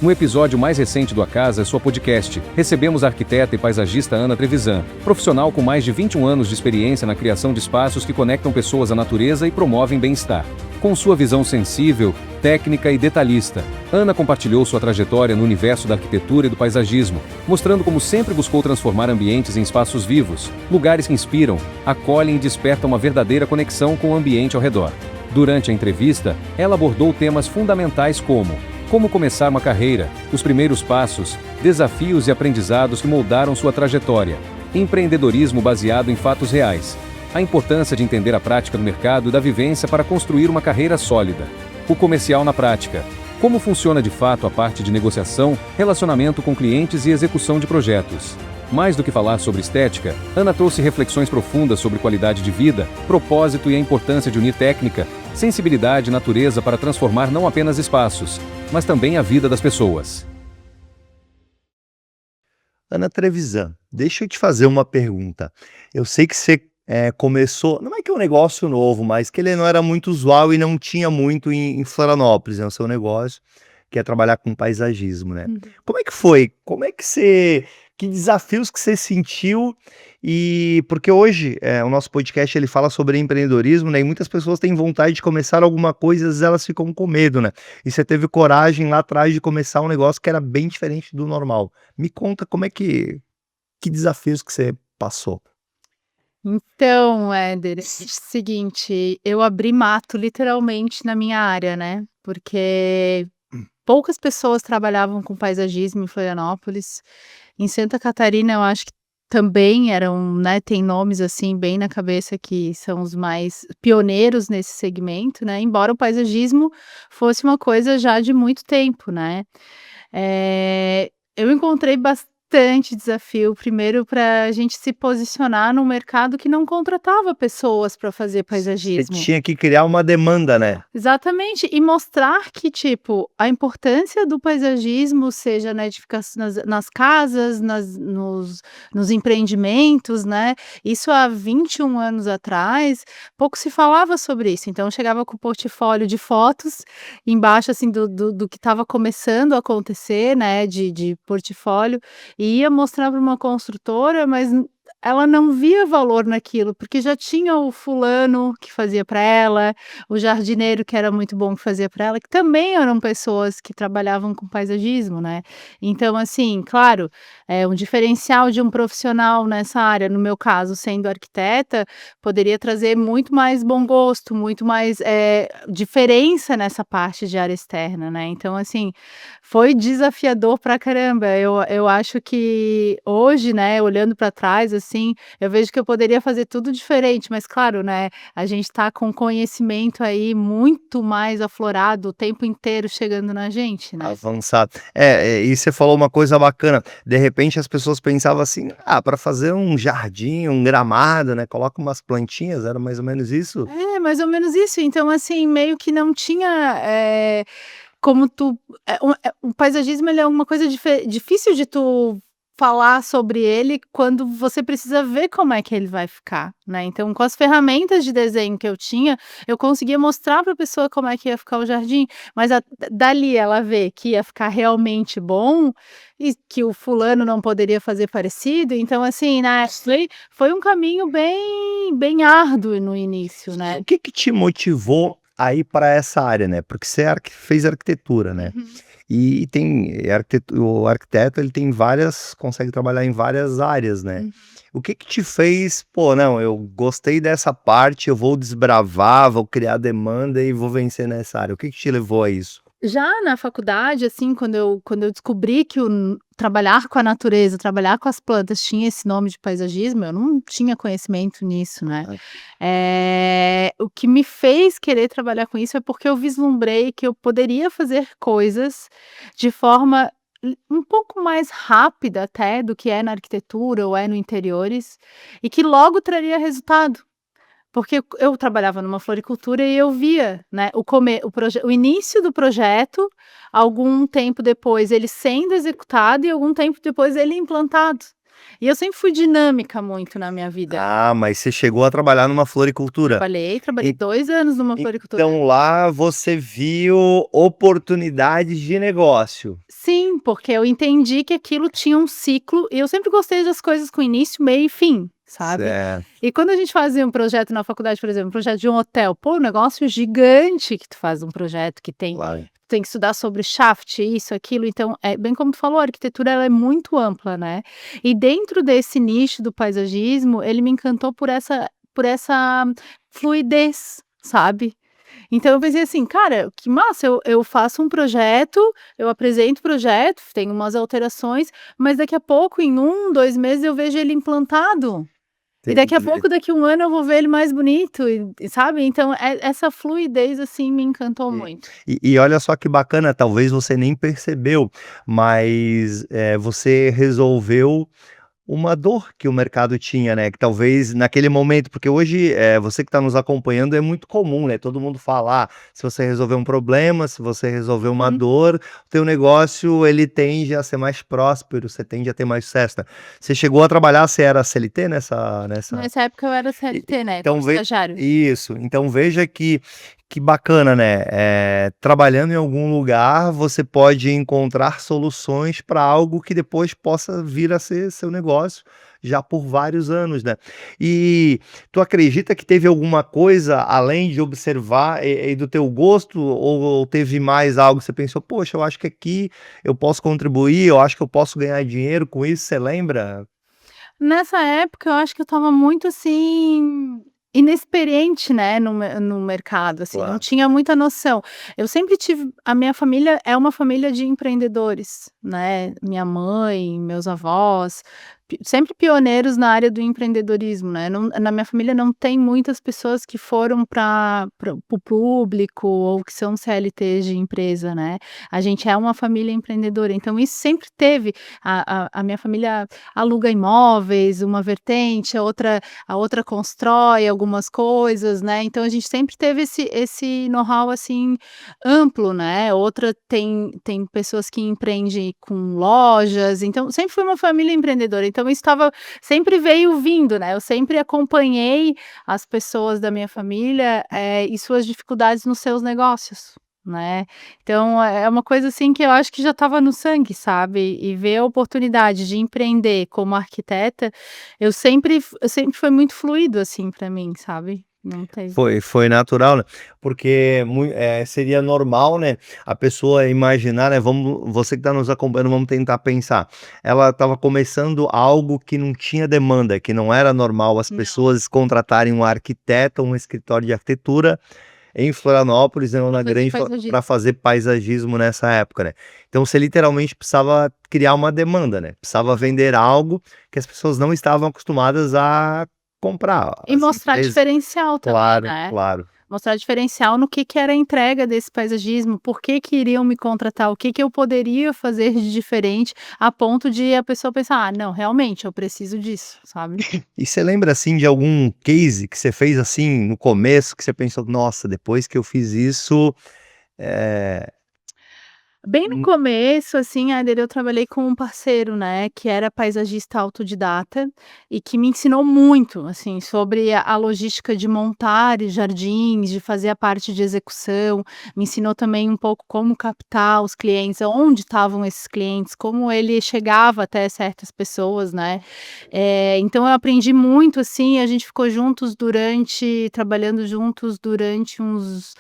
No episódio mais recente do A Casa, sua podcast, recebemos a arquiteta e paisagista Ana Trevisan, profissional com mais de 21 anos de experiência na criação de espaços que conectam pessoas à natureza e promovem bem-estar. Com sua visão sensível, técnica e detalhista, Ana compartilhou sua trajetória no universo da arquitetura e do paisagismo, mostrando como sempre buscou transformar ambientes em espaços vivos, lugares que inspiram, acolhem e despertam uma verdadeira conexão com o ambiente ao redor. Durante a entrevista, ela abordou temas fundamentais como começar uma carreira, os primeiros passos, desafios e aprendizados que moldaram sua trajetória, empreendedorismo baseado em fatos reais, a importância de entender a prática do mercado e da vivência para construir uma carreira sólida, o comercial na prática, como funciona de fato a parte de negociação, relacionamento com clientes e execução de projetos. Mais do que falar sobre estética, Ana trouxe reflexões profundas sobre qualidade de vida, propósito e a importância de unir técnica, sensibilidade e natureza para transformar não apenas espaços, mas também a vida das pessoas. Ana Trevisan, deixa eu te fazer uma pergunta. Eu sei que você começou, não é que é um negócio novo, mas que ele não era muito usual e não tinha muito em Florianópolis, né? O seu negócio, que é trabalhar com paisagismo, né? Como é que foi? Que desafios que você sentiu? E porque hoje o nosso podcast ele fala sobre empreendedorismo, né? E muitas pessoas têm vontade de começar alguma coisa, às vezes elas ficam com medo, né? E você teve coragem lá atrás de começar um negócio que era bem diferente do normal. Me conta que desafios que você passou. Então, Éder, seguinte, eu abri mato literalmente na minha área, né? Porque poucas pessoas trabalhavam com paisagismo em Florianópolis. Em Santa Catarina, eu acho que também eram, né? Tem nomes assim bem na cabeça que são os mais pioneiros nesse segmento, né? Embora o paisagismo fosse uma coisa já de muito tempo, né? Eu encontrei bastante desafio, primeiro para a gente se posicionar num mercado que não contratava pessoas para fazer Você paisagismo. tinha que criar uma demanda, né? Exatamente, e mostrar que, tipo, a importância do paisagismo, seja na edificação, nas casas, nos empreendimentos, né? Isso há 21 anos atrás, pouco se falava sobre isso. Então, eu chegava com o portfólio de fotos embaixo, assim, do que estava começando a acontecer, né? De portfólio, e ia mostrar para uma construtora, mas ela não via valor naquilo, porque já tinha o fulano que fazia para ela, o jardineiro que era muito bom que fazia para ela, que também eram pessoas que trabalhavam com paisagismo, né. Então, assim, claro, um diferencial de um profissional nessa área, no meu caso, sendo arquiteta, poderia trazer muito mais bom gosto, muito mais, diferença nessa parte de área externa, né. Então, assim, foi desafiador pra caramba. Eu acho que hoje, né, olhando para trás, assim, eu vejo que eu poderia fazer tudo diferente, mas claro, né, a gente tá com conhecimento aí muito mais aflorado o tempo inteiro chegando na gente, né. Avançado. E você falou uma coisa bacana, de repente as pessoas pensavam assim: "Ah, para fazer um jardim, um gramado, né, coloca umas plantinhas", era mais ou menos isso? É, mais ou menos isso. Então, assim, meio que não tinha, como tu o paisagismo ele é uma coisa difícil de tu falar sobre ele quando você precisa ver como é que ele vai ficar, né. Então, com as ferramentas de desenho que eu tinha, eu conseguia mostrar para a pessoa como é que ia ficar o jardim, mas dali ela ver que ia ficar realmente bom, e que o fulano não poderia fazer parecido, então assim, né, foi um caminho bem árduo no início, né. O que te motivou a ir para essa área, né, porque você fez arquitetura, né, Uhum. e o arquiteto ele tem várias consegue trabalhar em várias áreas, né. Uhum. O que te fez: "Pô, não, eu gostei dessa parte, eu vou desbravar, vou criar demanda e vou vencer nessa área", o que te levou a isso? Já na faculdade, assim, quando eu descobri que trabalhar com a natureza, trabalhar com as plantas tinha esse nome de paisagismo, eu não tinha conhecimento nisso, né. O que me fez querer trabalhar com isso é porque eu vislumbrei que eu poderia fazer coisas de forma um pouco mais rápida até do que é na arquitetura ou é no interiores, e que logo traria resultado. Porque eu trabalhava numa floricultura e eu via, né, o início do projeto, algum tempo depois ele sendo executado e algum tempo depois ele implantado. E eu sempre fui dinâmica muito na minha vida. Ah, mas você chegou a trabalhar numa floricultura. Trabalhei E 2 anos numa floricultura. então lá você viu oportunidades de negócio. Sim, porque eu entendi que aquilo tinha um ciclo e eu sempre gostei das coisas com início, meio e fim, sabe. Certo, E quando a gente fazia um projeto na faculdade, por exemplo, um projeto de um hotel, pô, um negócio gigante que tu faz um projeto que claro. tem que estudar sobre shaft, isso, aquilo, então, é bem como tu falou, a arquitetura ela é muito ampla, né. E dentro desse nicho do paisagismo, ele me encantou por essa fluidez, sabe. Então eu pensei assim: "Cara, que massa, eu faço um projeto, eu apresento o projeto, tem umas alterações, mas daqui a pouco, em 2 meses, eu vejo ele implantado. E daqui a Entendi. pouco, daqui 1 ano, eu vou ver ele mais bonito", sabe. Então, essa fluidez, assim, me encantou E muito. e olha só que bacana, talvez você nem percebeu, mas, você resolveu uma dor que o mercado tinha, né, que talvez naquele momento porque hoje, você que está nos acompanhando é muito comum, né, todo mundo fala: "Ah, se você resolver um problema, se você resolver uma Uhum. dor, o teu negócio ele tende a ser mais próspero, você tende a ter mais sucesso", né. Você chegou a trabalhar, você era CLT nessa Nessa época eu era e CLT, né, como então estagiário. isso, então veja que bacana, né, trabalhando em algum lugar, você pode encontrar soluções para algo que depois possa vir a ser seu negócio, já por vários anos, né. E tu acredita que teve alguma coisa além de observar e do teu gosto ou teve mais algo que você pensou: "Poxa, eu acho que aqui eu posso contribuir, eu acho que eu posso ganhar dinheiro com isso", você lembra? Nessa época, eu acho que eu estava muito, assim, inexperiente, né, no mercado, assim, não Claro. tinha muita noção. Eu sempre tive a minha família é uma família de empreendedores, né, minha mãe, meus avós, sempre pioneiros na área do empreendedorismo, né, na minha família não tem muitas pessoas que foram para o público ou que são CLTs de empresa, né. A gente é uma família empreendedora, então isso sempre teve. A minha família aluga imóveis, uma vertente, a outra constrói algumas coisas, né, então a gente sempre teve esse know-how, assim, amplo, né, outra tem pessoas que empreendem com lojas, então sempre foi uma família empreendedora, então isso estava sempre veio vindo, né, eu sempre acompanhei as pessoas da minha família, e suas dificuldades nos seus negócios, né. Então é uma coisa, assim, que eu acho que já estava no sangue, sabe, e ver a oportunidade de empreender como arquiteta, eu sempre foi muito fluido, assim, para mim, sabe, não teve. Foi natural, né, porque seria normal, né, a pessoa imaginar, né, você que está nos acompanhando, vamos tentar pensar, ela estava começando algo que não tinha demanda, que não era normal as Não, pessoas contratarem um arquiteto, um escritório de arquitetura em Florianópolis, em para Ona fazer Grande, para paisagismo. fazer paisagismo nessa época, né. Então você literalmente precisava criar uma demanda, né, precisava vender algo que as pessoas não estavam acostumadas a comprar, E as mostrar empresas diferencial também, claro, né. claro. Mostrar diferencial no que era a entrega desse paisagismo, por que que iriam me contratar, o que que eu poderia fazer de diferente, a ponto de a pessoa pensar: "Ah, não, realmente eu preciso disso", sabe. E você lembra, assim, de algum case que você fez, assim, no começo, que você pensou: "Nossa, depois que eu fiz isso, eh, Bem no hum, começo, assim, eu trabalhei com um parceiro, né, que era paisagista autodidata e que me ensinou muito, assim, sobre a logística de montar jardins, de fazer a parte de execução, me ensinou também um pouco como captar os clientes, onde estavam esses clientes, como ele chegava até certas pessoas, né. Então eu aprendi muito, assim, a gente ficou trabalhando juntos durante uns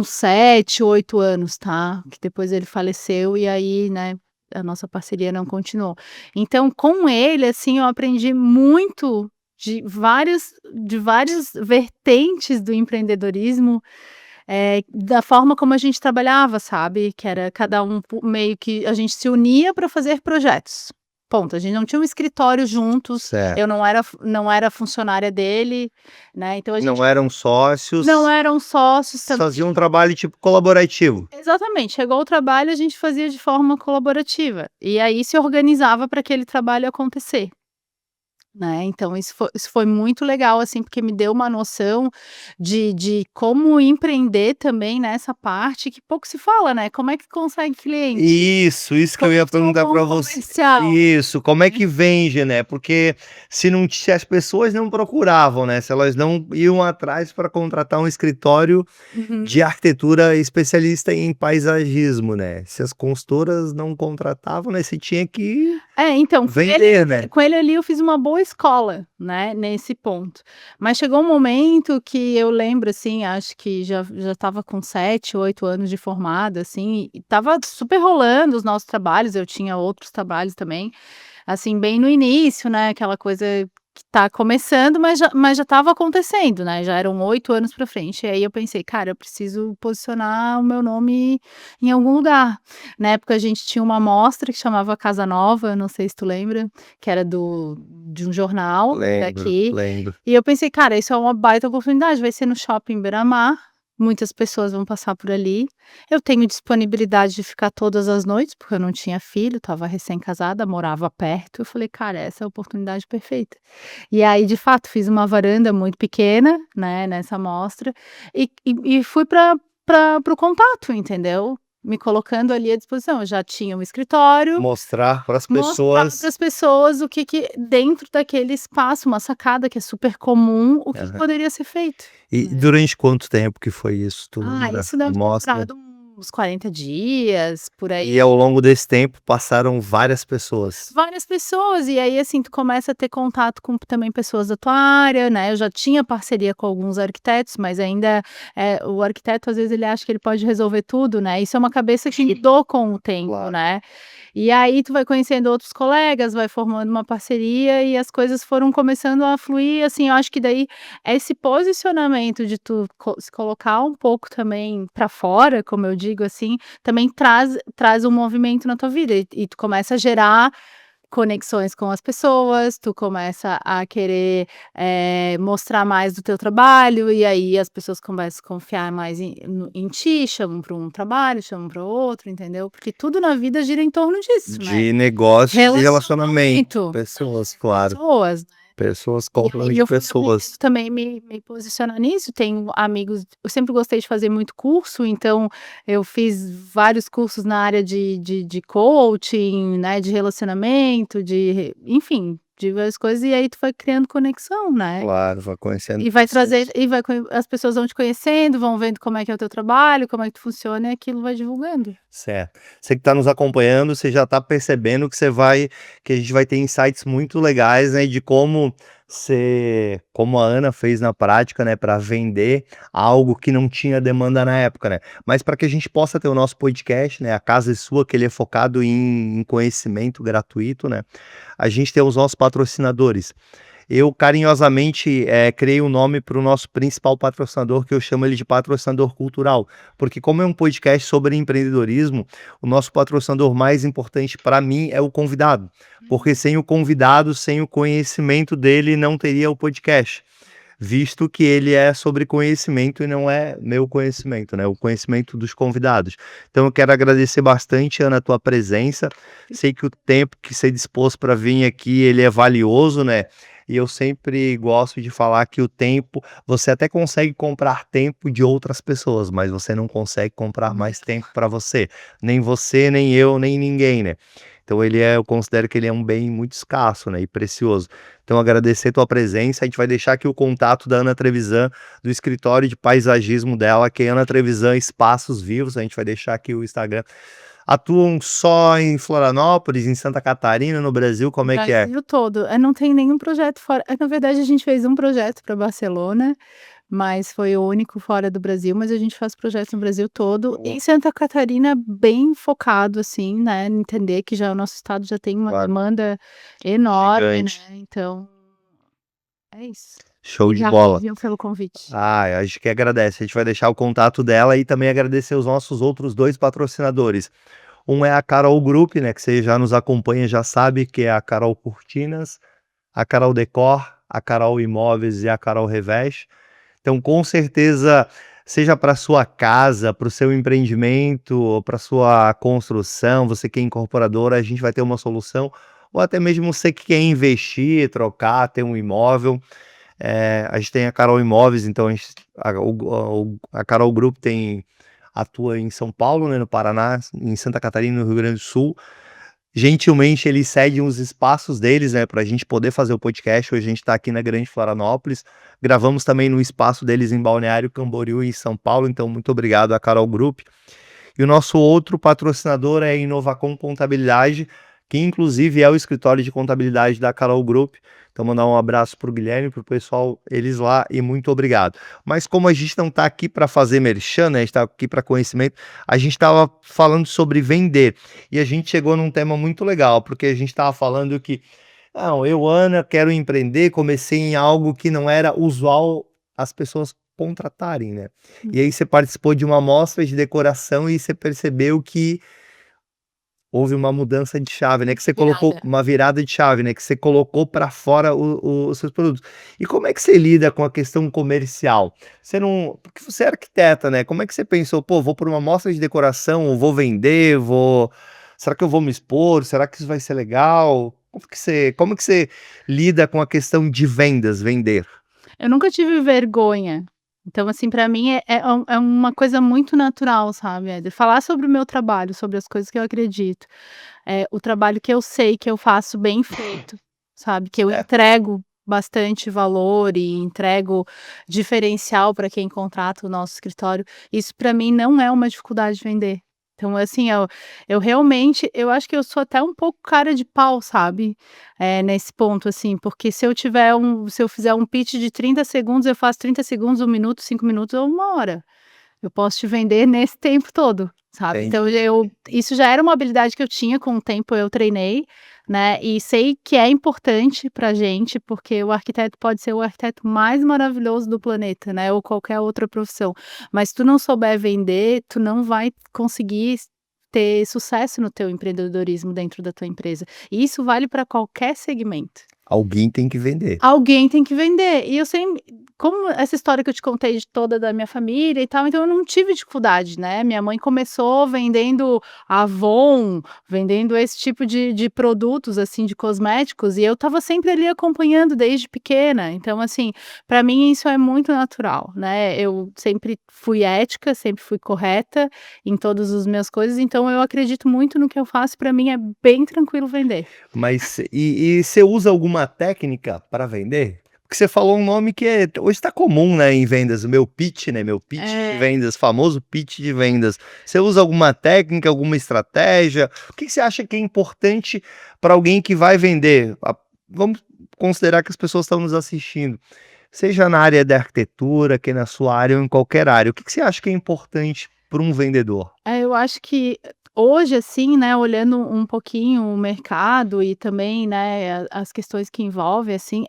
7, 8 anos, tá, que depois ele faleceu e aí, né, a nossa parceria não continuou. Então com ele, assim, eu aprendi muito de várias vertentes do empreendedorismo, da forma como a gente trabalhava, sabe, que era cada um meio que a gente se unia para fazer projetos, ponto. A gente não tinha um escritório juntos, eu certo". não era funcionária dele, né, então a Não gente eram não sócios, eram sócios, tanto que faziam um trabalho, tipo, colaborativo. exatamente, chegou o trabalho, a gente fazia de forma colaborativa, e aí se organizava para aquele trabalho acontecer. né. Então isso foi muito legal, assim, porque me deu uma noção de como empreender também nessa parte que pouco se fala, né, como é que consegue cliente? Isso que eu Como ia que é um perguntar bom para você. comercial, Isso, como é né. que vende, né? Porque se as pessoas não procuravam, né, se elas não iam atrás para contratar um escritório Uhum. de arquitetura especialista em paisagismo, né, se as consultoras não contratavam, né, você tinha que É, então, vender, né. com ele ali eu fiz uma boa escola, né, nesse ponto. Mas chegou um momento que eu lembro, assim, acho que já estava com 7, 8 anos de formada, assim, e estava super rolando os nossos trabalhos, eu tinha outros trabalhos também, assim, bem no início, né, aquela coisa que tá começando, mas já estava acontecendo, né, já eram 8 anos pra frente. E aí eu pensei: "Cara, eu preciso posicionar o meu nome em algum lugar". Na época a gente tinha uma mostra que chamava Casa Nova, não sei se tu lembra, que era de um jornal Lembro, daqui, lembro. e eu pensei: "Cara, isso é uma baita oportunidade, vai ser no Shopping Beira-Mar, muitas pessoas vão passar por ali, eu tenho disponibilidade de ficar todas as noites", porque eu não tinha filho, estava recém-casada, morava perto, eu falei: "Cara, essa é a oportunidade perfeita". E aí, de fato, fiz uma varanda muito pequena, né, nessa mostra, e fui para o contato, entendeu? Me colocando ali à disposição. Eu já tinha um escritório, Mostrar para as mostrar para pessoas. as pessoas o que dentro daquele espaço, uma sacada que é super comum, o que Aham. poderia ser feito, E né. durante quanto tempo que foi isso, tu lembra? Isso A deve ter mostra? durado uns 40 dias, por aí. E ao longo desse tempo passaram várias pessoas. Várias pessoas, e aí, assim, tu começa a ter contato com também pessoas da tua área, né, eu já tinha parceria com alguns arquitetos, mas ainda, o arquiteto às vezes ele acha que ele pode resolver tudo, né, isso é uma cabeça que mudou com o tempo, Claro. né. E aí tu vai conhecendo outros colegas, vai formando uma parceria e as coisas foram começando a fluir, assim, eu acho que daí esse posicionamento de tu se colocar um pouco também para fora, como eu digo, assim, também traz um movimento na tua vida e tu começa a gerar conexões com as pessoas, tu começa a querer, mostrar mais do teu trabalho, e aí as pessoas começam a confiar mais em ti, chamam para um trabalho, chamam para outro, entendeu? Porque tudo na vida gira em torno disso, né. De negócios e relacionamento. Relacionamento, Pessoas, claro. pessoas. Pessoas E compram aí de eu fui pessoas. aprendendo também me posicionar nisso, tenho amigos, eu sempre gostei de fazer muito curso, então eu fiz vários cursos na área de coaching, né, de relacionamento, enfim, de várias coisas, e aí tu vai criando conexão, né. Claro, vai conhecendo E vai trazer pessoas. e vai conhe as pessoas vão te conhecendo, vão vendo como é que é o teu trabalho, como é que tu funciona, e aquilo vai divulgando. Certo. Você que está nos acompanhando, você já está percebendo que a gente vai ter insights muito legais, né, de como a Ana fez na prática, né, para vender algo que não tinha demanda na época, né. Mas para que a gente possa ter o nosso podcast, né, A Casa é Sua, que ele é focado em conhecimento gratuito, né, a gente tem os nossos patrocinadores. Eu carinhosamente, criei um nome para o nosso principal patrocinador, que eu chamo ele de patrocinador cultural, porque como é um podcast sobre empreendedorismo, o nosso patrocinador mais importante para mim é o convidado, porque sem o convidado, sem o conhecimento dele, não teria o podcast, visto que ele é sobre conhecimento e não é meu conhecimento, né, o conhecimento dos convidados. Então eu quero agradecer bastante, Ana, a tua presença, sei que o tempo que você dispôs para vir aqui, ele é valioso, né, e eu sempre gosto de falar que o tempo você até consegue comprar tempo de outras pessoas, mas você não consegue comprar mais tempo para você, nem eu, nem ninguém, né. Então eu considero que ele é um bem muito escasso, né, e precioso. Então agradecer tua presença, a gente vai deixar aqui o contato da Ana Trevisan, do escritório de paisagismo dela, que é Ana Trevisan Espaços Vivos, a gente vai deixar aqui o Instagram. Atuam só em Florianópolis, em Santa Catarina, no Brasil, como é que é? Brasil todo, não tem nenhum projeto fora, na verdade a gente fez um projeto para Barcelona, mas foi o único fora do Brasil, mas a gente faz projetos no Brasil todo. Em Santa Catarina, bem focado, assim, né, entender que já o nosso estado já tem uma Claro, demanda enorme, né, gigante. então é isso. Show de Obrigada, bola. viu, pelo convite. A gente que agradece. A gente vai deixar o contato dela e também agradecer os nossos outros 2 patrocinadores. Um é a Carol Group, né, que você já nos acompanha, já sabe que é a Carol Cortinas, a Carol Decor, a Carol Imóveis e a Carol Reveste. Então, com certeza, seja para sua casa, para o seu empreendimento, ou para sua construção, você que é incorporadora, a gente vai ter uma solução ou até mesmo você que quer investir, trocar, ter um imóvel. A gente tem a Carol Imóveis, então a Carol Group atua em São Paulo, né, no Paraná, em Santa Catarina, no Rio Grande do Sul. Gentilmente eles cedem os espaços deles, né, para a gente poder fazer o podcast. Hoje a gente está aqui na Grande Florianópolis, gravamos também no espaço deles em Balneário Camboriú, em São Paulo, então muito obrigado à Carol Group. E o nosso outro patrocinador é a Inovacom Contabilidade, que inclusive é o escritório de contabilidade da Carol Group. Então mandar um abraço para o Guilherme, para o pessoal, eles lá, e muito obrigado. Mas como a gente não está aqui para fazer merchan, né, a gente está aqui para conhecimento, a gente estava falando sobre vender, e a gente chegou num tema muito legal, porque a gente estava falando que, não, eu, Ana, quero empreender, comecei em algo que não era usual as pessoas contratarem, né? E aí você participou de uma amostra de decoração e você percebeu que houve uma mudança de chave, né, que você colocou Virada. uma virada de chave, né, que você colocou para fora os seus produtos. E como é que você lida com a questão comercial? Você não, porque você é arquiteta, né, como é que você pensou: "Pô, vou para uma mostra de decoração, vou vender, será que eu vou me expor? Será que isso vai ser legal?" Como que você lida com a questão de vendas, vender? Eu nunca tive vergonha. Então, assim, pra mim é uma coisa muito natural, sabe, de falar sobre o meu trabalho, sobre as coisas que eu acredito. O trabalho que eu sei que eu faço bem feito, sabe, que eu É. entrego bastante valor e entrego diferencial para quem contrata o nosso escritório. Isso para mim não é uma dificuldade de vender. Então, assim, eu realmente eu acho que eu sou até um pouco cara de pau, sabe, nesse ponto, assim, porque se eu fizer um pitch de 30 segundos, eu faço 30 segundos, 1 minuto, 5 minutos ou 1 hora. Eu posso te vender nesse tempo todo, sabe. Entendi. Então isso já era uma habilidade que eu tinha, com o tempo eu treinei, né, e sei que é importante pra gente, porque o arquiteto pode ser o arquiteto mais maravilhoso do planeta, né, ou qualquer outra profissão, mas se tu não souber vender, tu não vai conseguir ter sucesso no teu empreendedorismo dentro da tua empresa. E isso vale para qualquer segmento. Alguém tem que vender. Alguém tem que vender. E eu sempre como essa história que eu te contei de toda da minha família e tal, então eu não tive dificuldade, né. Minha mãe começou vendendo Avon, vendendo esse tipo de produtos, assim, de cosméticos, e eu estava sempre ali acompanhando desde pequena. Então, assim, para mim isso é muito natural, né. Eu sempre fui ética, sempre fui correta em todas as minhas coisas, então eu acredito muito no que eu faço, para mim é bem tranquilo vender. Mas e você usa alguma técnica para vender? Porque você falou um nome que hoje está comum, né, em vendas, o meu pitch, né, meu pitch de É. vendas, famoso pitch de vendas. Você usa alguma técnica, alguma estratégia? O que você acha que é importante para alguém que vai vender? Vamos considerar que as pessoas estão nos assistindo, seja na área da arquitetura, que na sua área ou em qualquer área. O que você acha que é importante para um vendedor? Eu acho que hoje, assim, né, olhando um pouquinho o mercado e também, né, as questões que envolvem, assim,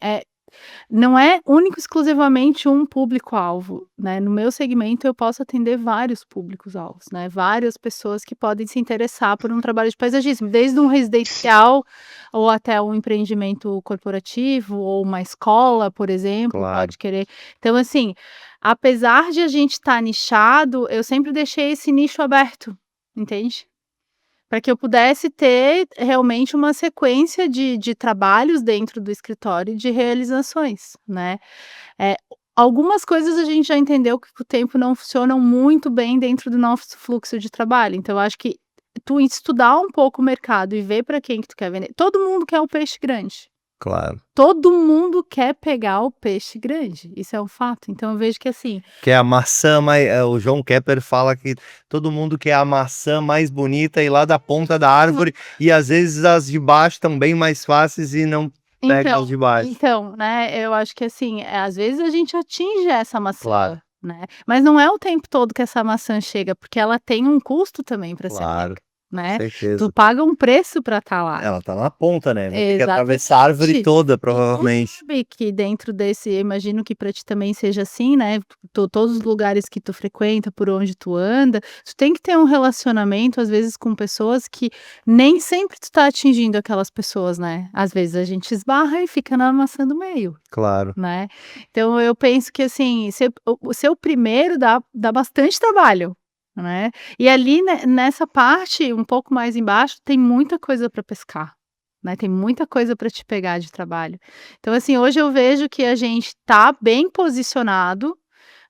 não é único exclusivamente um público-alvo, né, no meu segmento eu posso atender vários públicos-alvos, né, várias pessoas que podem se interessar por um trabalho de paisagismo, desde um residencial ou até um empreendimento corporativo ou uma escola, por exemplo, Claro. pode querer. Então, assim, apesar de a gente estar nichado, eu sempre deixei esse nicho aberto, entende? Para que eu pudesse ter realmente uma sequência de trabalhos dentro do escritório e de realizações, né. Eh, Algumas coisas a gente já entendeu que com o tempo não funcionam muito bem dentro do nosso fluxo de trabalho, então eu acho que tu estudar um pouco o mercado e ver para quem que tu quer vender, todo mundo quer o peixe grande. Claro. Todo mundo quer pegar o peixe grande, isso é um fato, então eu vejo que assim. Que é a maçã mais, o João Kepler fala que todo mundo quer a maçã mais bonita e lá da ponta da árvore, e às vezes as de baixo estão bem mais fáceis e não pega as Então de baixo. então, né, eu acho que assim, às vezes a gente atinge essa Claro, maçã, né, mas não é o tempo todo que essa maçã chega, porque ela tem um custo também para ser claro, pega, com né. Tu certeza. paga um preço para estar lá. Ela tá na ponta, né, vai ter que atravessar a árvore Exatamente. toda E tu provavelmente. sabe que dentro desse eu imagino que para ti também seja assim, né, todos os lugares que tu frequenta, por onde tu anda, tu tem que ter um relacionamento, às vezes, com pessoas que nem sempre tu tá atingindo aquelas pessoas, né. Às vezes a gente esbarra e fica na maçã do meio, Claro. né. Então eu penso que, assim, ser o primeiro dá bastante trabalho, né. E ali nessa parte um pouco mais embaixo tem muita coisa para pescar. né, tem muita coisa para te pegar de trabalho. Então, assim, hoje eu vejo que a gente tá bem posicionado,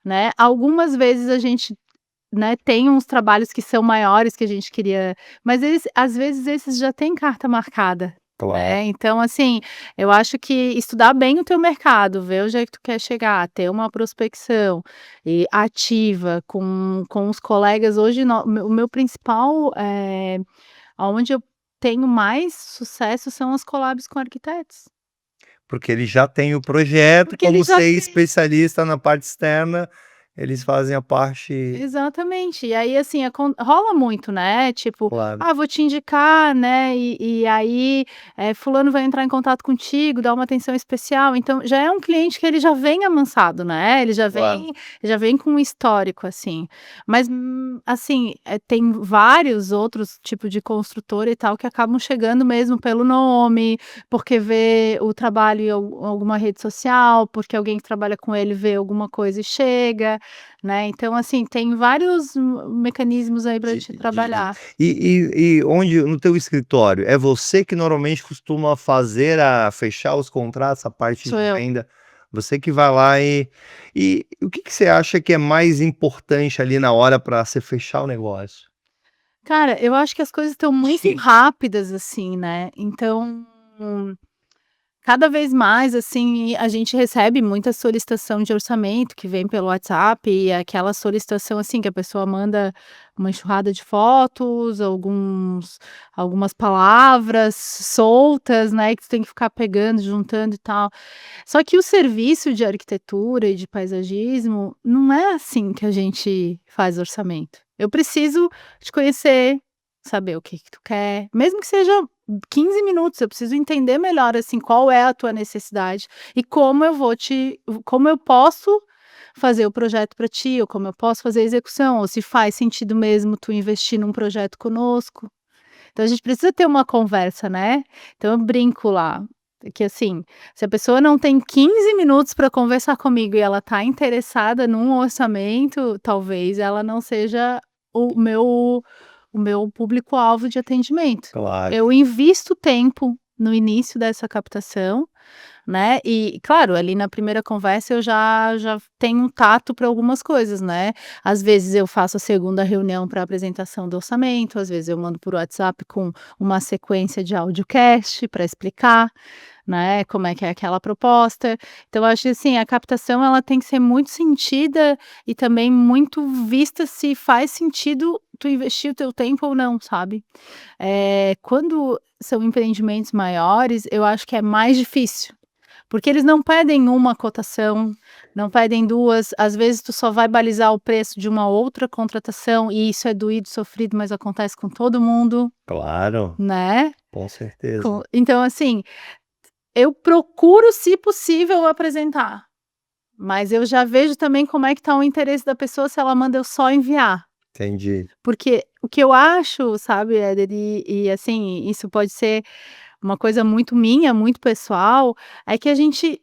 né, algumas vezes a gente, né, tem uns trabalhos que são maiores que a gente queria, mas eles às vezes esses já têm carta marcada, Claro. né, então assim, eu acho que estudar bem o teu mercado, ver onde é que tu quer chegar, ter uma prospecção e ativa com os colegas hoje o meu principal, aonde eu tenho mais sucesso são as collabs com arquitetos, Porque ele já tem o projeto, porque ele como já você é tem. especialista na parte externa, eles fazem a parte Exatamente. E aí, assim, rola muito, né, tipo: claro. "Ah, vou te indicar, né, e aí, fulano vai entrar em contato contigo, dá uma atenção especial". Então, já é um cliente que ele já vem amansado, né, ele Claro. já vem com um histórico, assim. Mas, assim, tem vários outros tipo de construtora e tal que acabam chegando mesmo pelo nome, porque vê o trabalho em alguma rede social, porque alguém que trabalha com ele vê alguma coisa e chega. Né, então assim, tem vários mecanismos aí para De te de trabalhar. e onde no teu escritório, é você que normalmente costuma fechar os contratos, a parte Sou de eu. venda, você que vai lá e o que que você acha que é mais importante ali na hora para você fechar o negócio? Cara, eu acho que as coisas estão muito rápidas, assim, né, então cada vez mais, assim, a gente recebe muita solicitação de orçamento que vem pelo WhatsApp e é aquela solicitação, assim, que a pessoa manda uma enxurrada de fotos, algumas palavras soltas, né, que tu tem que ficar pegando, juntando e tal. Só que o serviço de arquitetura e de paisagismo não é assim que a gente faz orçamento. Eu preciso te conhecer, saber o que que tu quer, mesmo que seja 15 minutos, eu preciso entender melhor, assim, qual é a tua necessidade e como eu posso fazer o projeto para ti, ou como eu posso fazer a execução, ou se faz sentido mesmo tu investir num projeto conosco. Então a gente precisa ter uma conversa, né. Então eu brinco lá, que assim, se a pessoa não tem 15 minutos para conversar comigo e ela tá interessada num orçamento, talvez ela não seja o meu o meu público-alvo de atendimento. Claro. Eu invisto tempo no início dessa captação, né, e claro, ali na primeira conversa eu já tenho um tato para algumas coisas, né. Às vezes eu faço a segunda reunião para apresentação do orçamento, às vezes eu mando por WhatsApp com uma sequência de audiocast para explicar, né, como é que é aquela proposta. Então eu acho que, assim, a captação ela tem que ser muito sentida e também muito vista se faz sentido tu investir o teu tempo ou não, sabe. Quando são empreendimentos maiores, eu acho que é mais difícil. Porque eles não pedem uma cotação, não pedem 2, às vezes tu só vai balizar o preço de uma outra contratação e isso é doído, sofrido, mas acontece com todo mundo, Claro, né. com certeza. Então assim, eu procuro, se possível, apresentar, mas eu já vejo também como é que tá o interesse da pessoa se ela manda eu só enviar. Entendi. Porque o que eu acho, sabe, Éder, e assim, isso pode ser uma coisa muito minha, muito pessoal, é que a gente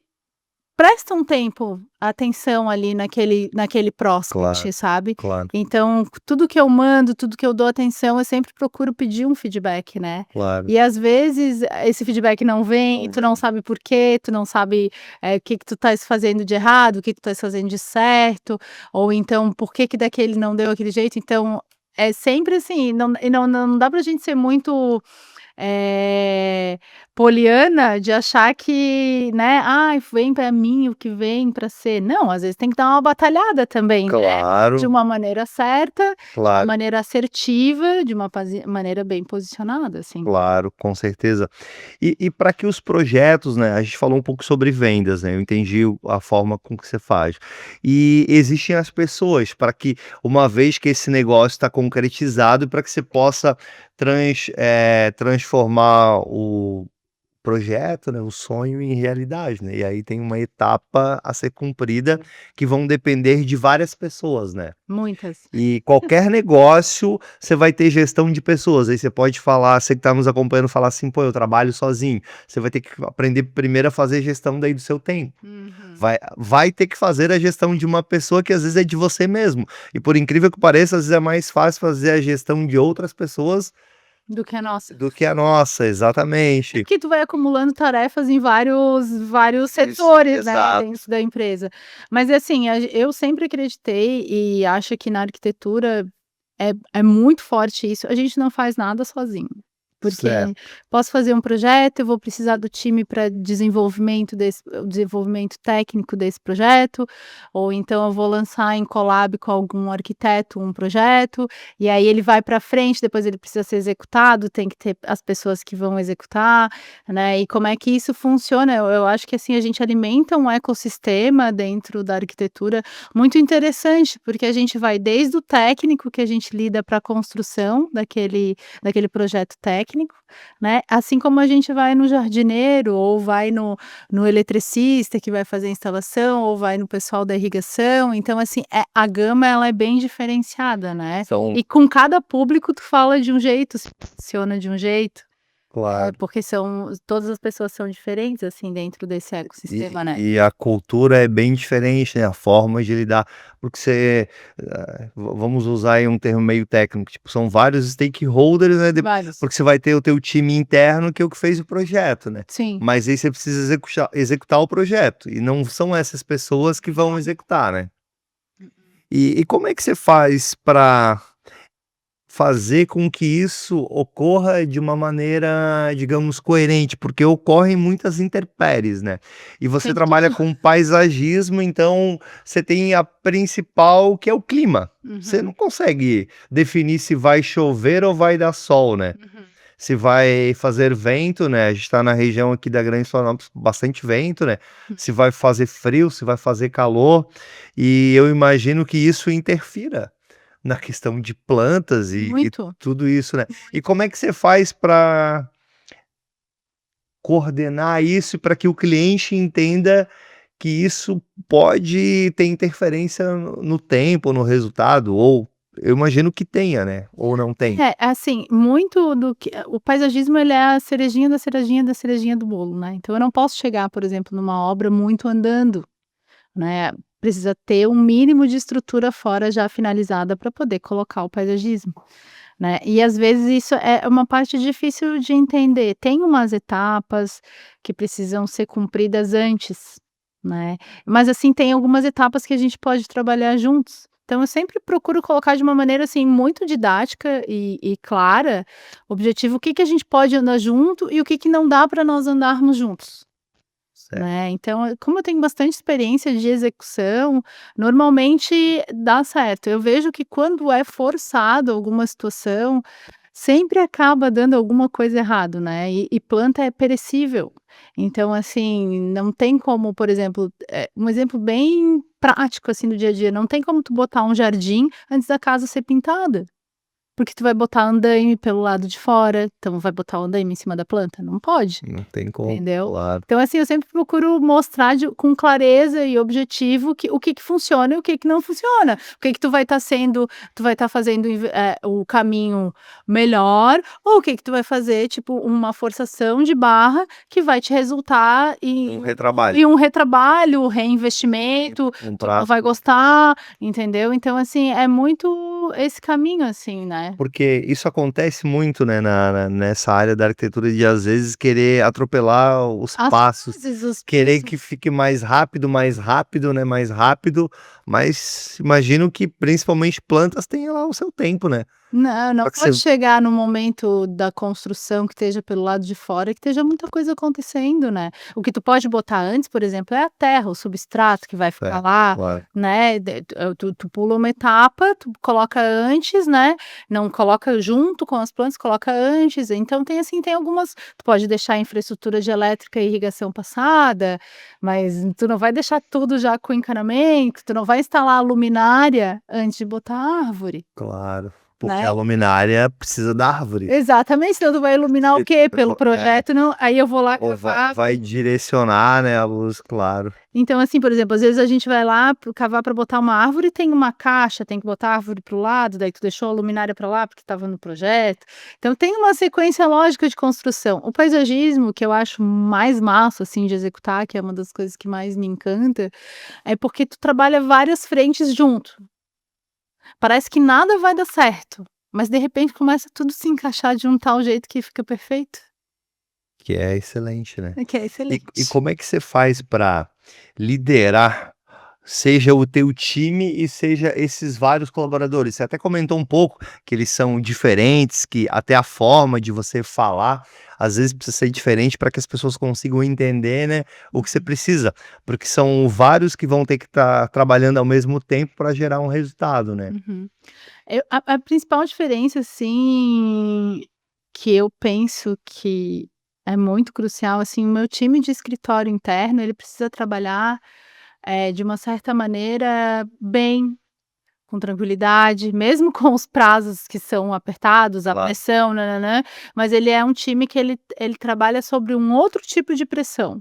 presta um tempo, atenção ali naquele Claro, prospect, sabe. claro, Então, tudo que eu mando, tudo que eu dou atenção, eu sempre procuro pedir um feedback, né. claro. E às vezes, esse feedback não vem e Não tu não vem. sabe por quê, tu não sabe, o que que tu estás fazendo de errado, o que que tu estás fazendo de certo, ou então por que que daquele não deu aquele jeito. Então, é sempre assim, não dá pra gente ser muito eh, poliana de achar que, né, "Ai, vem para mim o que vem para ser", não, às vezes tem que dar uma batalhada também, né, de Claro, uma maneira certa, de uma claro. maneira assertiva, de uma maneira bem posicionada, assim. Claro, com certeza. E para que os projetos, né, a gente falou um pouco sobre vendas, né, eu entendi a forma com que você faz. E existem as pessoas para que, uma vez que esse negócio está concretizado, para que você possa transformar o projeto, né, o sonho em realidade, né, e aí tem uma etapa a ser cumprida que vão depender de várias pessoas, né. Muitas. E qualquer negócio, você vai ter gestão de pessoas, aí você pode falar, você que está nos acompanhando, falar assim: "Pô, eu trabalho sozinho", você vai ter que aprender primeiro a fazer gestão daí do seu tempo. Uhum. Vai ter que fazer a gestão de uma pessoa que às vezes é de você mesmo, e por incrível que pareça, às vezes é mais fácil fazer a gestão de outras pessoas do que a nossa. do que a nossa, exatamente. Porque tu vai acumulando tarefas em vários Isso, setores, né, exato. dentro da empresa. Mas assim, eu sempre acreditei e acho que na arquitetura é muito forte isso, a gente não faz nada sozinho. Porque Certo. posso fazer um projeto, eu vou precisar do time para desenvolvimento técnico desse projeto, ou então eu vou lançar em collab com algum arquiteto um projeto, e aí ele vai para frente, depois ele precisa ser executado, tem que ter as pessoas que vão executar, né, e como é que isso funciona. Eu acho que, assim, a gente alimenta um ecossistema dentro da arquitetura muito interessante, porque a gente vai desde o técnico que a gente lida para a construção daquele projeto técnico, né, assim como a gente vai no jardineiro ou vai no eletricista que vai fazer a instalação ou vai no pessoal da irrigação. Então, assim, a gama ela é bem diferenciada, né, São e com cada público tu fala de um jeito, se posiciona de um jeito, claro. porque todas as pessoas são diferentes, assim, dentro desse ecossistema, né. E a cultura é bem diferente, né, a forma de lidar, porque você, vamos usar aí um termo meio técnico, tipo, são vários stakeholders, né, Vários. porque você vai ter o teu time interno que é o que fez o projeto, né, Sim. mas aí você precisa executar o projeto, e não são essas pessoas que vão executar, né. E como é que você faz para fazer com que isso ocorra de uma maneira, digamos, coerente, porque ocorrem muitas intempéries, né. E você Tem trabalha tudo. com paisagismo, então você tem a principal, que é o clima. Você não Uhum, consegue definir se vai chover ou vai dar sol, né. uhum. Se vai fazer vento, né, a gente está na região aqui da Grande Florianópolis, bastante vento, né. Se vai fazer frio, se vai fazer calor, e eu imagino que isso interfira na questão de plantas e Muito, tudo isso, né. E muito. como é que você faz para coordenar isso para que o cliente entenda que isso pode ter interferência no tempo, no resultado, ou eu imagino que tenha, né, ou não tem? É, assim, muito do que o paisagismo ele é a cerejinha da cerejinha da cerejinha do bolo, né, então eu não posso chegar, por exemplo, numa obra muito andando, né, precisa ter um mínimo de estrutura fora já finalizada para poder colocar o paisagismo, né. E às vezes isso é uma parte difícil de entender, tem umas etapas que precisam ser cumpridas antes, né, mas assim, tem algumas etapas que a gente pode trabalhar juntos. Então eu sempre procuro colocar de uma maneira, assim, muito didática e clara, objetivo, o que que a gente pode andar junto e o que que não dá para nós andarmos juntos. Certo. Né, então, como eu tenho bastante experiência de execução, normalmente dá certo. Eu vejo que quando é forçado alguma situação, sempre acaba dando alguma coisa errado, né, e planta é perecível. Então, assim, não tem como, por exemplo, um exemplo bem prático, assim, do dia a dia, não tem como tu botar um jardim antes da casa ser pintada. Porque tu vai botar andaime pelo lado de fora, então vai botar o andaime em cima da planta? Não pode. Não tem como, Entendeu? claro. Então, assim, eu sempre procuro mostrar com clareza e objetivo o que que funciona e o que que não funciona. O que que tu vai estar fazendo o caminho melhor, ou o que que tu vai fazer, tipo, uma forçação de barra que vai te resultar Um retrabalho, em um retrabalho, reinvestimento, um tu não prazo. vai gostar, entendeu? Então, assim, é muito esse caminho, assim, né. Porque isso acontece muito, né, nessa área da arquitetura de, às vezes, querer atropelar os As passos, fases, os querer que fique mais rápido, né, mais rápido, mas imagino que principalmente plantas têm lá o seu tempo, né. Não, não Só que você pode chegar no momento da construção que esteja pelo lado de fora, que esteja muita coisa acontecendo, né. O que tu pode botar antes, por exemplo, é a terra, o substrato que vai ficar é, lá, claro. né, tu pula uma etapa, tu coloca antes, né, não coloca junto com as plantas, coloca antes, então tem, assim, tem algumas tu pode deixar a infraestrutura de elétrica e irrigação passada, mas tu não vai deixar tudo já com encanamento, tu não vai instalar a luminária antes de botar a árvore, Claro, porque a né. luminária precisa da árvore. Exatamente, senão tu vai iluminar o Se quê? Pelo é, projeto não, aí eu vou lá ou cavar. vai direcionar, né, a luz, claro. Então, assim, por exemplo, às vezes a gente vai lá cavar para botar uma árvore e tem uma caixa, tem que botar a árvore para o lado, daí tu deixou a luminária para lá porque estava no projeto. Então tem uma sequência lógica de construção. O paisagismo, que eu acho mais massa, assim, de executar, que é uma das coisas que mais me encanta, é porque tu trabalha várias frentes junto. Parece que nada vai dar certo. mas de repente começa tudo se encaixar de um tal jeito que fica perfeito, Que é excelente, né. que é E excelente. como é que você faz para liderar, seja o teu time e seja esses vários colaboradores? Você até comentou um pouco que eles são diferentes, que até a forma de você falar, às vezes precisa ser diferente para que as pessoas consigam entender, né, o que você precisa, porque são vários que vão ter que estar trabalhando ao mesmo tempo para gerar um resultado, né. Uhum. A principal diferença, assim, que eu penso que é muito crucial, assim, o meu time de escritório interno, ele precisa trabalhar, de uma certa maneira bem, com tranquilidade, mesmo com os prazos que são apertados, a Claro. pressão, nã mas ele é um time que ele trabalha sobre um outro tipo de pressão.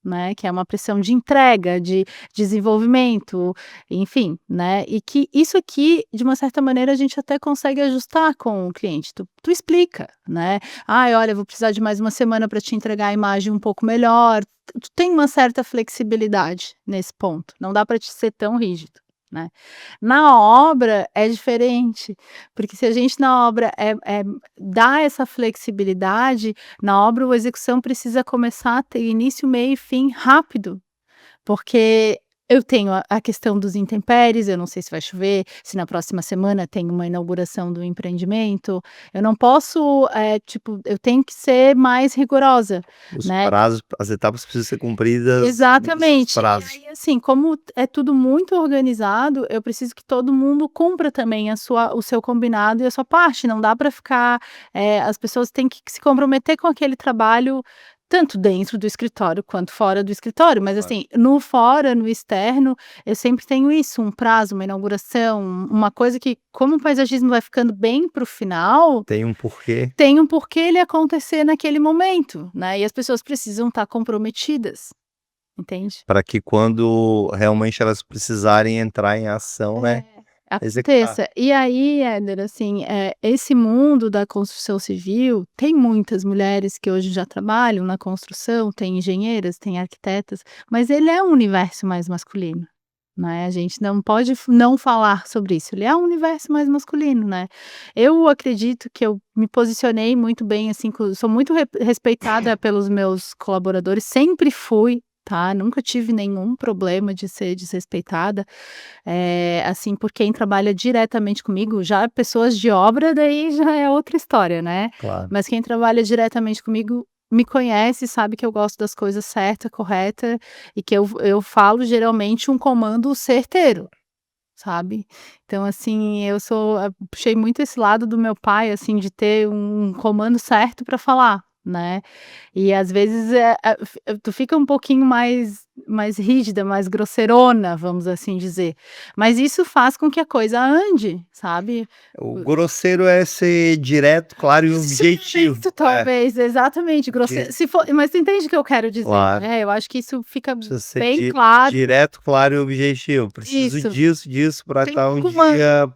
Né, que é uma pressão de entrega, de desenvolvimento, enfim, né, e que isso aqui, de uma certa maneira, a gente até consegue ajustar com o cliente, tu explica, né, "Ai, olha, vou precisar de mais uma semana para te entregar a imagem um pouco melhor", tu tem uma certa flexibilidade nesse ponto, não dá para te ser tão rígido, né. Na obra é diferente, porque se a gente na obra dá essa flexibilidade, na obra, a execução precisa começar a ter início, meio e fim rápido, porque eu tenho a questão dos intempéries, eu não sei se vai chover, se na próxima semana tem uma inauguração do empreendimento, eu não posso, tipo, eu tenho que ser mais rigorosa, Os né. prazos, as etapas precisam ser cumpridas nesses Exatamente. E prazos. aí, assim, como é tudo muito organizado, eu preciso que todo mundo cumpra também o seu combinado e a sua parte, não dá para ficar, as pessoas têm que se comprometer com aquele trabalho, tanto dentro do escritório quanto fora do escritório, mas Claro. assim, no fora, no externo, eu sempre tenho isso, um prazo, uma inauguração, uma coisa que, como o paisagismo vai ficando bem para o final, Tem um porquê. tem um porquê ele acontecer naquele momento, né, e as pessoas precisam estar comprometidas. Entende? Para que quando realmente elas precisarem entrar em ação, né, É, executar. aconteça. E aí, Éder, assim, esse mundo da construção civil, tem muitas mulheres que hoje já trabalham na construção, tem engenheiras, tem arquitetas, mas ele é um universo mais masculino, né, a gente não pode não falar sobre isso, ele é um universo mais masculino, né. Eu acredito que eu me posicionei muito bem, assim, sou muito respeitada pelos meus colaboradores, sempre fui, tá, nunca tive nenhum problema de ser desrespeitada. Assim, por quem trabalha diretamente comigo, já pessoas de obra, daí já é outra história, né. Claro. Mas quem trabalha diretamente comigo me conhece, sabe que eu gosto das coisas certa, correta, e que eu falo geralmente um comando certeiro, sabe. Então, assim, puxei muito esse lado do meu pai, assim, de ter um comando certo para falar, né. E às vezes, tu fica um pouquinho mais rígida, mais grosseirona, vamos assim dizer. Mas isso faz com que a coisa ande, sabe. O O grosseiro é ser direto, claro e objetivo. Posicionamento É, talvez, exatamente, di grosseiro se for, mas tu entende o que eu quero dizer, claro. né, eu acho que isso fica Precisa ser bem claro. direto, claro e objetivo. Preciso Isso, disso, disso para tem estar um comando, dia,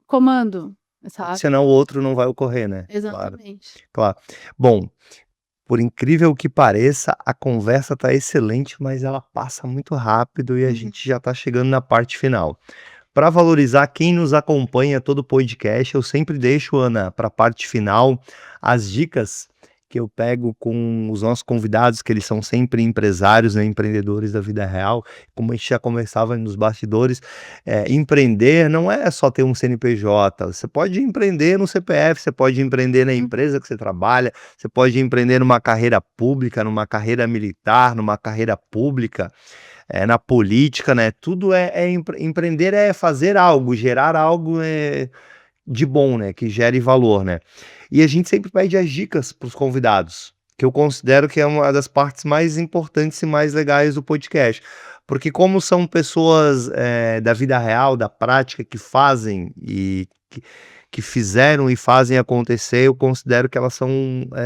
comando, sabe. senão o outro não vai ocorrer, né. Claro, Exatamente. claro. Bom, por incrível que pareça, a conversa tá excelente, mas ela passa muito rápido e a Uhum. gente já tá chegando na parte final. Para valorizar quem nos acompanha todo o podcast, eu sempre deixo, Ana, para a parte final, as dicas que eu pego com os nossos convidados, que eles são sempre empresários, né, empreendedores da vida real. Como a gente já conversava nos bastidores, empreender não é só ter um CNPJ, você pode empreender no CPF, você pode empreender na Uhum. empresa que você trabalha, você pode empreender numa carreira pública, numa carreira militar, numa carreira pública, na política, né, tudo empreender é fazer algo, gerar algo, de bom, né, que gere valor, né. E a gente sempre pede as dicas para os convidados, que eu considero que é uma das partes mais importantes e mais legais do podcast, porque como são pessoas, da vida real, da prática, que fazem e que fizeram e fazem acontecer, eu considero que elas são,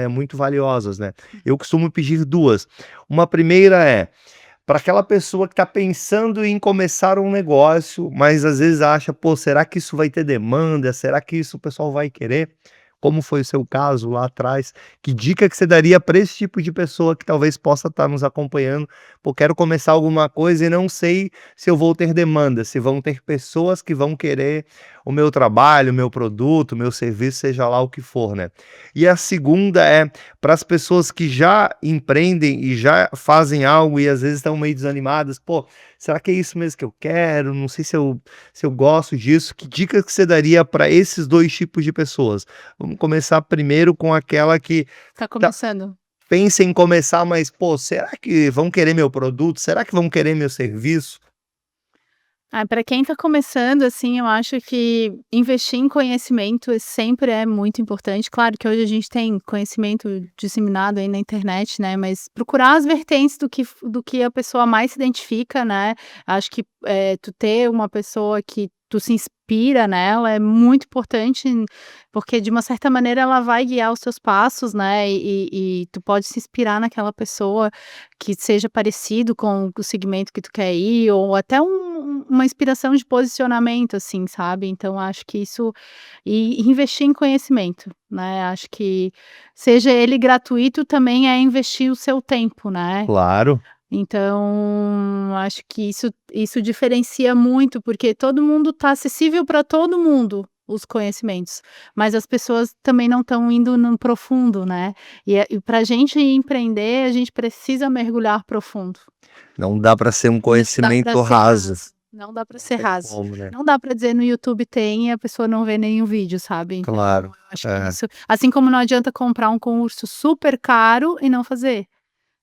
muito valiosas, né. Eu costumo pedir 2. Uma primeira é para aquela pessoa que está pensando em começar um negócio, mas às vezes acha: "Pô, será que isso vai ter demanda? Será que isso o pessoal vai querer?". como foi o seu caso lá atrás, que dica que você daria para esse tipo de pessoa que talvez possa estar nos acompanhando? Pô, quero começar alguma coisa e não sei se eu vou ter demanda, se vão ter pessoas que vão querer o meu trabalho, o meu produto, o meu serviço, seja lá o que for, né? E a segunda é para as pessoas que já empreendem e já fazem algo e às vezes estão meio desanimadas, pô, será que é isso mesmo que eu quero? Não sei se eu gosto disso. Que dicas que você daria para esses 2 tipos de pessoas? Vamos começar primeiro com aquela que Tá tá começando? pensa em começar, mas, pô, será que vão querer meu produto? Será que vão querer meu serviço? Ah, para quem está começando, assim, eu acho que investir em conhecimento sempre é muito importante. Claro que hoje a gente tem conhecimento disseminado aí na internet, né? Mas procurar as vertentes do que a pessoa mais se identifica, né? Acho que tu ter uma pessoa que tu se inspira nela é muito importante, porque de uma certa maneira ela vai guiar os seus passos, né? E tu pode se inspirar naquela pessoa que seja parecido com o segmento que tu quer ir, ou até uma inspiração de posicionamento, assim, sabe. Então acho que isso e investir em conhecimento, né, acho que seja ele gratuito, também é investir o seu tempo, né. Claro. Então acho que isso diferencia muito, porque todo mundo tá acessível para todo mundo, os conhecimentos, mas as pessoas também não estão indo no profundo, né. E pra gente empreender, a gente precisa mergulhar profundo. Não dá para ser um Não dá pra conhecimento ser raso. não dá pra ser Tem raso. como, né? Não dá pra dizer no YouTube tem e a pessoa não vê nenhum vídeo, sabe. Então Claro. eu acho que É. isso assim como não adianta comprar um curso super caro e não fazer,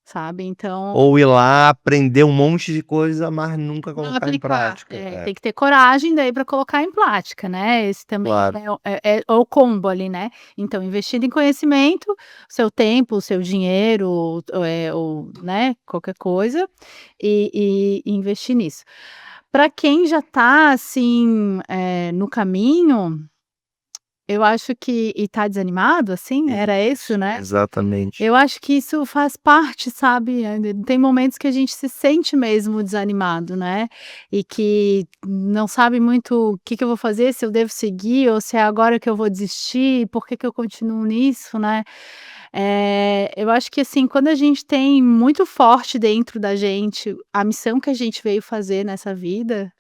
sabe. Então Ou ir lá aprender um monte de coisa, mas nunca não colocar em aplicar. prática. É, Tem que ter coragem daí pra colocar em prática, né. Esse também claro. é o combo ali, né. Então investindo em conhecimento, seu tempo, o seu dinheiro, ou, né, qualquer coisa, e investir nisso. Para quem já tá, assim, no caminho, eu acho que e tá desanimado, assim, era isso, Isso, né? exatamente. Eu acho que isso faz parte, sabe, tem momentos que a gente se sente mesmo desanimado, né, e que não sabe muito o que que eu vou fazer, se eu devo seguir ou se é agora que eu vou desistir, por que que eu continuo nisso, né. Eu acho que, assim, quando a gente tem muito forte dentro da gente a missão que a gente veio fazer nessa vida,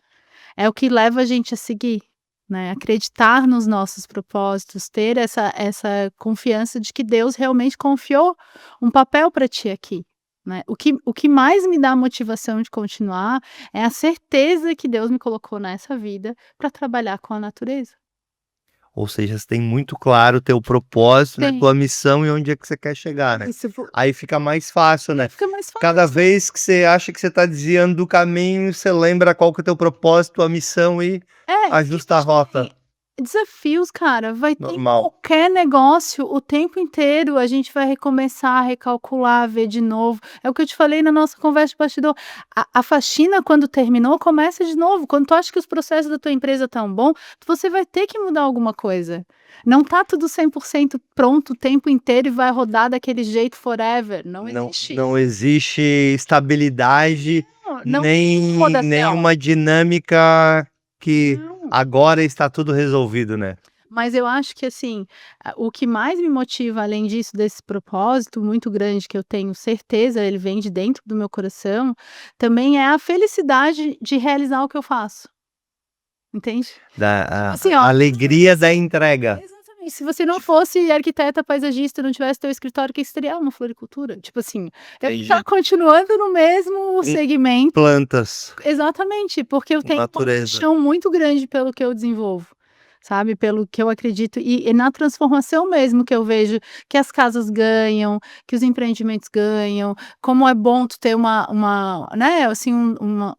é o que leva a gente a seguir, né, acreditar nos nossos propósitos, ter essa confiança de que Deus realmente confiou um papel para ti aqui, né. O que mais me dá motivação de continuar é a certeza que Deus me colocou nessa vida para trabalhar com a natureza. Ou seja, você tem muito claro o teu propósito, né, Tem, tua missão e onde é que você quer chegar, né. isso Aí fica mais fácil, né. fica mais fácil. Cada vez que você acha que você tá desviando do caminho, você lembra qual que é o teu propósito, tua missão e E ajusta a rota. desafios, cara, vai ter em Normal. qualquer negócio, o tempo inteiro a gente vai recomeçar, recalcular, ver de novo. É o que eu te falei na nossa conversa de bastidor. A faxina, quando terminou, começa de novo. Quando tu acha que os processos da tua empresa estão bom, você vai ter que mudar alguma coisa. Não tá tudo 100% pronto o tempo inteiro e vai rodar daquele jeito forever, não Não existe não isso. existe estabilidade, Não nem acomodação, uma dinâmica que não. agora está tudo resolvido, né. Mas eu acho que, assim, o que mais me motiva, além disso, desse propósito muito grande que eu tenho certeza, ele vem de dentro do meu coração, também é a felicidade de realizar o que eu faço, entende? Da Assim, a ó, alegria da entrega. exatamente, se você não fosse arquiteta paisagista, não tivesse teu escritório, o que que seria uma floricultura? Tipo assim, eu Entendi. estar continuando no mesmo Em segmento plantas, exatamente, porque eu tenho uma natureza. paixão muito grande pelo que eu desenvolvo. Sabe, pelo que eu acredito e na transformação mesmo que eu vejo que as casas ganham, que os empreendimentos ganham, como é bom tu ter né, assim,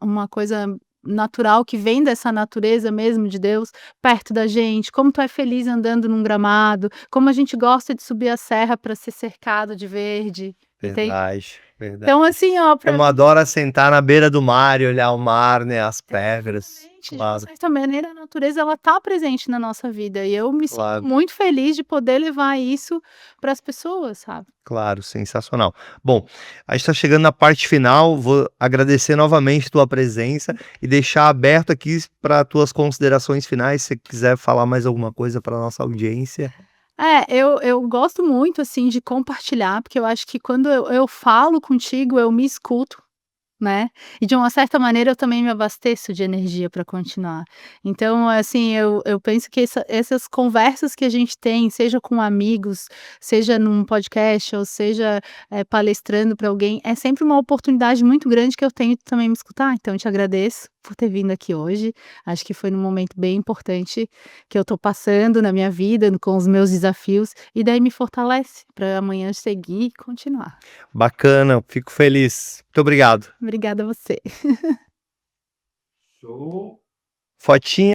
uma coisa natural que vem dessa natureza mesmo de Deus, perto da gente, como tu é feliz andando num gramado, como a gente gosta de subir a serra para ser cercado de verde, entende. Verdade, verdade. Então assim, ó, Eu pra adoro sentar na beira do mar e olhar o mar, né, as pedras. exatamente, de uma Claro, certa maneira a natureza ela tá presente na nossa vida e eu me sinto claro, muito feliz de poder levar isso para as pessoas, sabe. claro, sensacional. Bom, a gente tá chegando na parte final, vou agradecer novamente tua presença e deixar aberto aqui para tuas considerações finais, se você quiser falar mais alguma coisa para nossa audiência. Eu gosto muito, assim, de compartilhar, porque eu acho que quando eu falo contigo, eu me escuto, né, e de uma certa maneira eu também me abasteço de energia para continuar. Então, assim, eu penso que essas conversas que a gente tem, seja com amigos, seja num podcast ou seja, palestrando para alguém, é sempre uma oportunidade muito grande que eu tenho de também me escutar. Então eu te agradeço por ter vindo aqui hoje, acho que foi num momento bem importante que eu estou passando na minha vida, com os meus desafios, e daí me fortalece para amanhã seguir e continuar. Bacana, fico feliz. Muito obrigado. Obrigada a você. Fotinha.